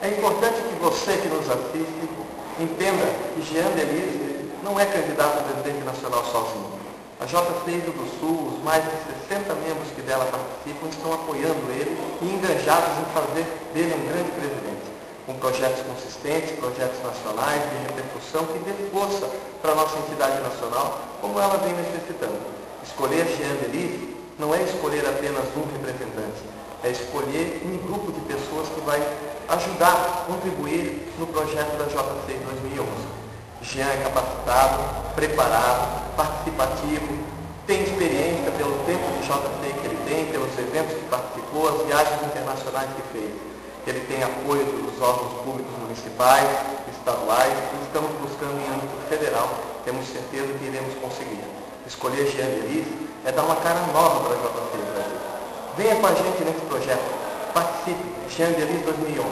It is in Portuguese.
É importante que você que nos assiste entenda que Jean Delis não é candidato a presidente nacional sozinho. A JCI do Sul, os mais de 60 membros que dela participam, estão apoiando ele e engajados em fazer dele um grande presidente, com projetos consistentes, projetos nacionais de repercussão que dê força para a nossa entidade nacional, como ela vem necessitando. Escolher Jean Delis não é escolher apenas um representante, é escolher um grupo de pessoas que vai ajudar, contribuir no projeto da JCI 2011. Jean é capacitado, preparado, participativo, tem experiência pelo tempo de JCI que ele tem, pelos eventos que participou, as viagens internacionais que fez. Ele tem apoio dos órgãos públicos municipais, estaduais, e estamos buscando em âmbito federal, temos certeza que iremos conseguir. Escolher Jean Delis é dar uma cara nova para a JCI Brasil. Venha com a gente nesse projeto, participe, Jean Delis 2011.